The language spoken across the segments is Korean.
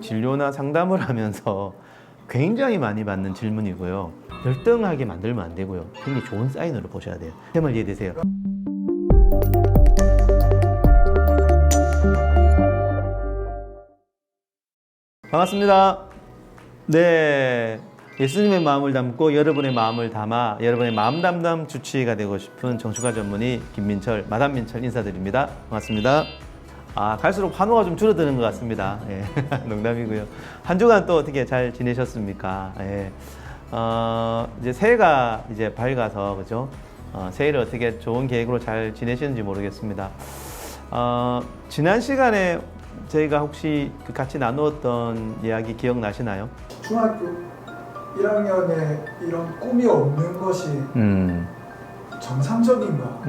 진료나 상담을 하면서 굉장히 많이 받는 질문이고요. 열등하게 만들면 안 되고요. 굉장히 좋은 사인으로 보셔야 돼요. 제 말 이해되세요? 반갑습니다. 네, 예수님의 마음을 담고 여러분의 마음을 담아 여러분의 마음 담당 주치의가 되고 싶은 정신과 전문의 김민철, 마담 민철 인사드립니다. 반갑습니다. 갈수록 환호가 좀 줄어드는 것 같습니다. 예, 농담이고요. 한 주간 또 어떻게 잘 지내셨습니까? 예. 이제 새해가 이제 밝아서 그죠? 새해를 어떻게 좋은 계획으로 잘 지내시는지 모르겠습니다. 지난 시간에 저희가 혹시 같이 나누었던 이야기 기억나시나요? 중학교 1학년에 이런 꿈이 없는 것이 정상적인가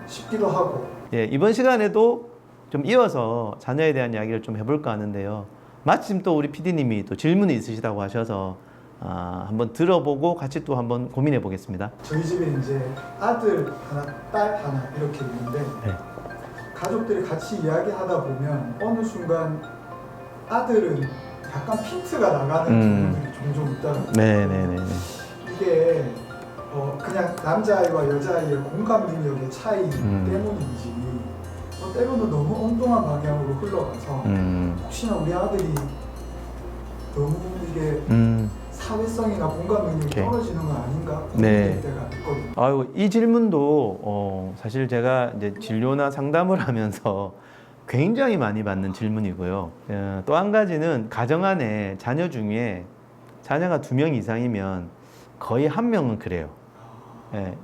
싶기도 하고. 예, 이번 시간에도 좀 이어서 자녀에 대한 이야기를 좀 해볼까 하는데요. 마침 또 우리 PD님이 또 질문이 있으시다고 하셔서 한번 들어보고 같이 또 한번 고민해 보겠습니다. 저희 집에 이제 아들 하나, 딸 하나 이렇게 있는데 네. 가족들이 같이 이야기하다 보면 어느 순간 아들은 약간 핀트가 나가는 부분들이 종종 있다는 거예요. 네네네. 이게 그냥 남자아이와 여자아이의 공감 능력의 차이 때문인지 때로는 너무 엉뚱한 방향으로 흘러가서 혹시나 우리 아들이 너무 이게 사회성이나 공감 능력이 떨어지는 건 아닌가 고민될 때가 있거든요. 아유, 이 질문도 사실 제가 이제 진료나 상담을 하면서 굉장히 많이 받는 질문이고요. 또 한 가지는 가정 안에 자녀 중에 자녀가 2명 이상이면 거의 1명은 그래요. 예,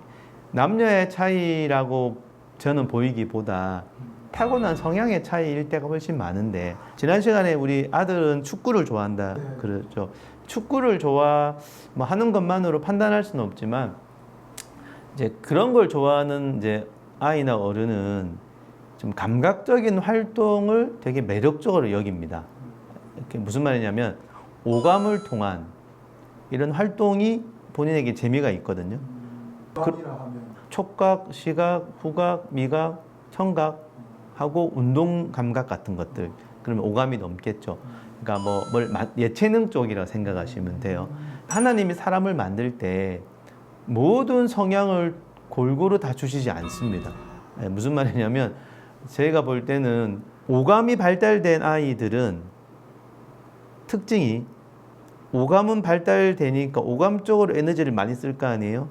남녀의 차이라고 저는 보이기보다 타고난 성향의 차이일 때가 훨씬 많은데, 지난 시간에 우리 아들은 축구를 좋아한다 그랬죠. 축구를 하는 것만으로 판단할 수는 없지만 이제 그런 걸 좋아하는 이제 아이나 어른은 좀 감각적인 활동을 되게 매력적으로 여깁니다. 이렇게 무슨 말이냐면 오감을 통한 이런 활동이 본인에게 재미가 있거든요. 촉각, 시각, 후각, 미각, 청각하고 운동 감각 같은 것들, 그러면 오감이 넘겠죠. 그러니까 예체능 쪽이라 생각하시면 돼요. 하나님이 사람을 만들 때 모든 성향을 골고루 다 주시지 않습니다. 무슨 말이냐면 제가 볼 때는 오감이 발달된 아이들은 특징이, 오감은 발달되니까 오감 쪽으로 에너지를 많이 쓸 거 아니에요?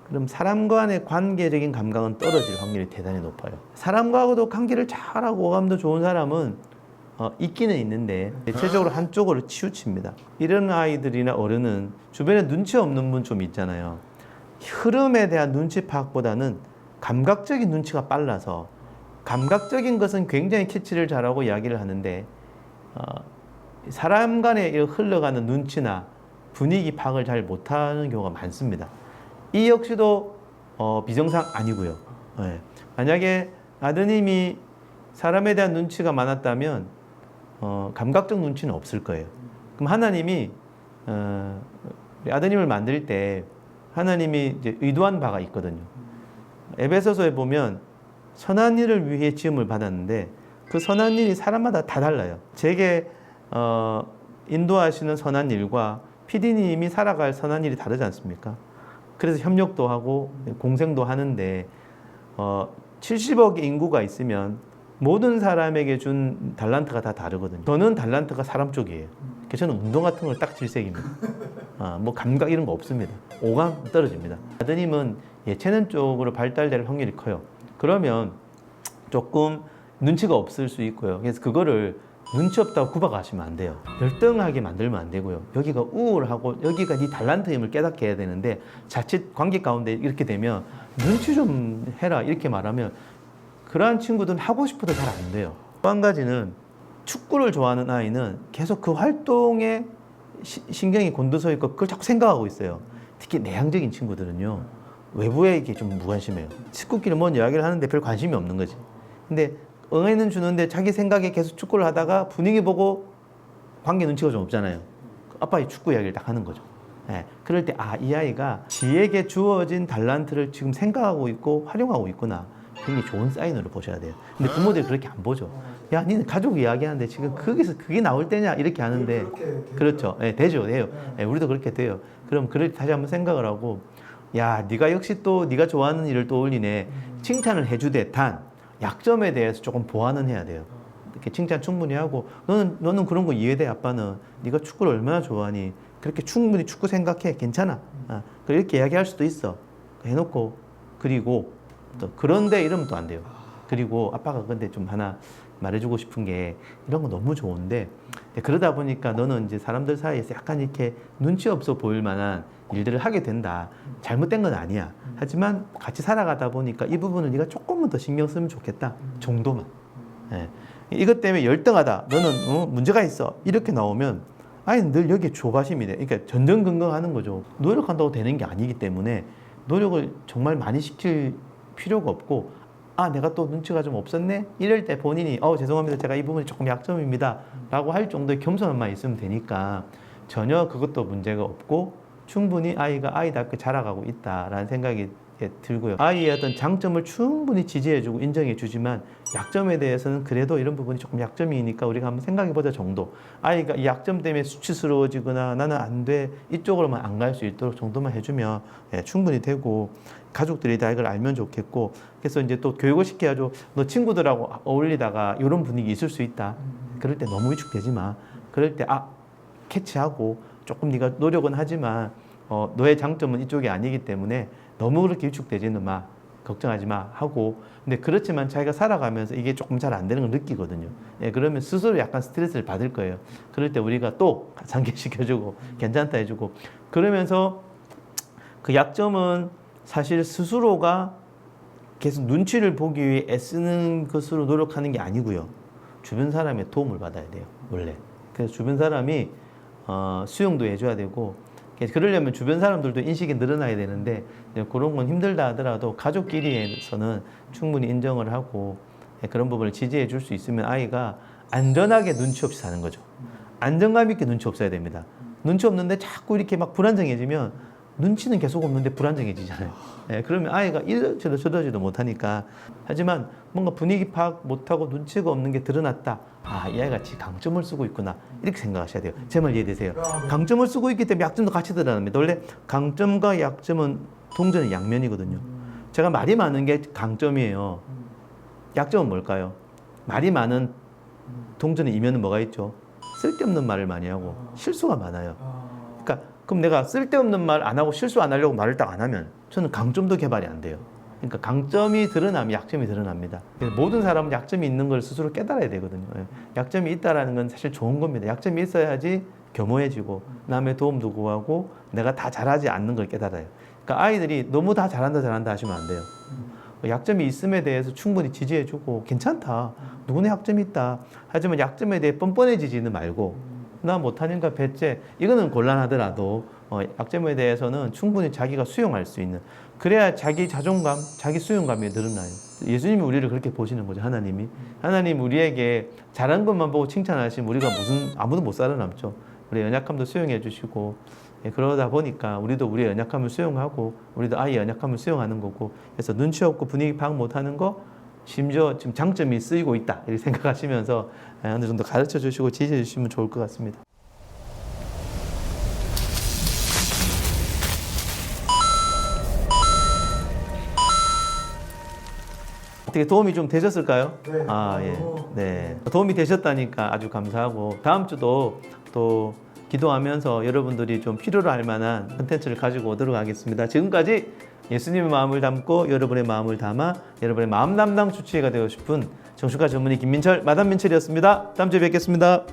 그럼 사람 간의 관계적인 감각은 떨어질 확률이 대단히 높아요. 사람과도 관계를 잘하고 오감도 좋은 사람은 있기는 있는데 대체적으로 한쪽으로 치우칩니다. 이런 아이들이나 어른은 주변에 눈치 없는 분 좀 있잖아요. 흐름에 대한 눈치 파악보다는 감각적인 눈치가 빨라서 감각적인 것은 굉장히 캐치를 잘하고 이야기를 하는데 사람 간에 흘러가는 눈치나 분위기 파악을 잘 못하는 경우가 많습니다. 이 역시도 비정상 아니고요. 네. 만약에 아드님이 사람에 대한 눈치가 많았다면 감각적 눈치는 없을 거예요. 그럼 하나님이 아드님을 만들 때 하나님이 이제 의도한 바가 있거든요. 에베소서에 보면 선한 일을 위해 지음을 받았는데 그 선한 일이 사람마다 다 달라요. 제게 인도하시는 선한 일과 PD님이 살아갈 선한 일이 다르지 않습니까? 그래서 협력도 하고 공생도 하는데 70억의 인구가 있으면 모든 사람에게 준 달란트가 다 다르거든요. 저는 달란트가 사람 쪽이에요. 그래서 저는 운동 같은 걸 딱 질색입니다. 감각 이런 거 없습니다. 오감 떨어집니다. 아드님은 예체능 쪽으로 발달될 확률이 커요. 그러면 조금 눈치가 없을 수 있고요. 그래서 그거를 눈치 없다고 구박하시면 안 돼요. 열등하게 만들면 안 되고요. 여기가 우울하고 여기가 네 달란트임을 깨닫게 해야 되는데 자칫 관계 가운데 이렇게 되면 눈치 좀 해라 이렇게 말하면 그러한 친구들은 하고 싶어도 잘 안 돼요. 또 한 가지는 축구를 좋아하는 아이는 계속 그 활동에 신경이 곤두서 있고 그걸 자꾸 생각하고 있어요. 특히 내향적인 친구들은요. 외부에 이게 좀 무관심해요. 친구끼리 뭔 이야기를 하는데 별 관심이 없는 거지. 근데 응애는 주는데 자기 생각에 계속 축구를 하다가 분위기 보고 관계 눈치가 좀 없잖아요. 아빠의 축구 이야기를 딱 하는 거죠. 네. 그럴 때 이 아이가 지에게 주어진 달란트를 지금 생각하고 있고 활용하고 있구나. 굉장히 좋은 사인으로 보셔야 돼요. 근데 부모들이 그렇게 안 보죠. 야, 니는 가족 이야기하는데 지금 거기서 그게 나올 때냐 이렇게 하는데 그렇게 되죠. 그렇죠. 예, 돼요. 네. 예, 우리도 그렇게 돼요. 그럼 그럴 때 다시 한번 생각을 하고 야, 네가 역시 또 네가 좋아하는 일을 떠올리네. 칭찬을 해주되 단 약점에 대해서 조금 보완은 해야 돼요. 이렇게 칭찬 충분히 하고 너는 그런 거 이해돼. 아빠는 네가 축구를 얼마나 좋아하니. 그렇게 충분히 축구 생각해. 괜찮아. 그렇게 이야기할 수도 있어. 해놓고 그리고 또 그런데 이러면 또 안 돼요. 그리고 아빠가 근데 좀 하나 말해주고 싶은 게 이런 거 너무 좋은데 그러다 보니까 너는 이제 사람들 사이에서 약간 이렇게 눈치 없어 보일 만한 일들을 하게 된다. 잘못된 건 아니야. 하지만 같이 살아가다 보니까 이 부분을 네가 조금만 더 신경 쓰면 좋겠다. 정도만. 예. 이것 때문에 열등하다. 너는 문제가 있어. 이렇게 나오면 아니 늘 여기에 조바심이 돼. 그러니까 전전긍긍하는 거죠. 노력한다고 되는 게 아니기 때문에 노력을 정말 많이 시킬 필요가 없고 내가 또 눈치가 좀 없었네? 이럴 때 본인이 죄송합니다. 제가 이 부분이 조금 약점입니다. 라고 할 정도의 겸손함만 있으면 되니까 전혀 그것도 문제가 없고 충분히 아이가 아이답게 자라가고 있다라는 생각이 들고요. 아이의 어떤 장점을 충분히 지지해주고 인정해주지만 약점에 대해서는 그래도 이런 부분이 조금 약점이니까 우리가 한번 생각해보자 정도. 아이가 이 약점 때문에 수치스러워지거나 나는 안 돼 이쪽으로만 안 갈 수 있도록 정도만 해주면 충분히 되고 가족들이 다 이걸 알면 좋겠고 그래서 이제 또 교육을 시켜야죠. 너 친구들하고 어울리다가 이런 분위기 있을 수 있다. 그럴 때 너무 위축되지 마. 그럴 때 캐치하고 조금 네가 노력은 하지만 너의 장점은 이쪽이 아니기 때문에 너무 그렇게 위축되지는 마. 걱정하지 마 하고 근데 그렇지만 자기가 살아가면서 이게 조금 잘 안 되는 걸 느끼거든요. 그러면 스스로 약간 스트레스를 받을 거예요. 그럴 때 우리가 또 상기시켜주고 괜찮다 해주고 그러면서 그 약점은 사실 스스로가 계속 눈치를 보기 위해 애쓰는 것으로 노력하는 게 아니고요. 주변 사람의 도움을 받아야 돼요. 원래. 그래서 주변 사람이 수용도 해줘야 되고 그러려면 주변 사람들도 인식이 늘어나야 되는데 그런 건 힘들다 하더라도 가족끼리에서는 충분히 인정을 하고 그런 부분을 지지해 줄 수 있으면 아이가 안전하게 눈치 없이 사는 거죠. 안정감 있게 눈치 없어야 됩니다. 눈치 없는데 자꾸 이렇게 막 불안정해지면 눈치는 계속 없는데 불안정해지잖아요. 그러면 아이가 이러지도 저러지도 못하니까 하지만 뭔가 분위기 파악 못하고 눈치가 없는 게 드러났다. 이 아이가 지 강점을 쓰고 있구나. 이렇게 생각하셔야 돼요. 제 말 이해되세요? 강점을 쓰고 있기 때문에 약점도 같이 드러납니다. 원래 강점과 약점은 동전의 양면이거든요. 제가 말이 많은 게 강점이에요. 약점은 뭘까요? 말이 많은 동전의 이면은 뭐가 있죠? 쓸데없는 말을 많이 하고 실수가 많아요. 그러니까 그럼 내가 쓸데없는 말 안 하고 실수 안 하려고 말을 딱 안 하면 저는 강점도 개발이 안 돼요. 그러니까 강점이 드러나면 약점이 드러납니다. 그래서 모든 사람은 약점이 있는 걸 스스로 깨달아야 되거든요. 약점이 있다라는 건 사실 좋은 겁니다. 약점이 있어야지 겸허해지고 남의 도움도 구하고 내가 다 잘하지 않는 걸 깨달아요. 그러니까 아이들이 너무 다 잘한다 하시면 안 돼요. 약점이 있음에 대해서 충분히 지지해주고 괜찮다. 누구나 약점이 있다. 하지만 약점에 대해 뻔뻔해지지는 말고 나 못하는가 배째 이거는 곤란하더라도 약점에 대해서는 충분히 자기가 수용할 수 있는 그래야 자기 자존감, 자기 수용감이 늘어나요. 예수님이 우리를 그렇게 보시는 거죠. 하나님 우리에게 잘한 것만 보고 칭찬하시면 우리가 아무도 못 살아남죠. 우리의 연약함도 수용해 주시고 그러다 보니까 우리도 우리의 연약함을 수용하고 우리도 아이의 연약함을 수용하는 거고 그래서 눈치 없고 분위기 파악 못하는 거 심지어 지금 장점이 쓰이고 있다 이렇게 생각하시면서 어느 정도 가르쳐 주시고 지지해 주시면 좋을 것 같습니다. 어떻게 도움이 좀 되셨을까요? 네. 네. 도움이 되셨다니까 아주 감사하고 다음 주도 또 기도하면서 여러분들이 좀 필요로 할 만한 콘텐츠를 가지고 오도록 하겠습니다. 지금까지 예수님의 마음을 담고 여러분의 마음을 담아 여러분의 마음 담당 주치의가 되고 싶은 정신과 전문의 김민철, 마담 민철이었습니다. 다음 주에 뵙겠습니다.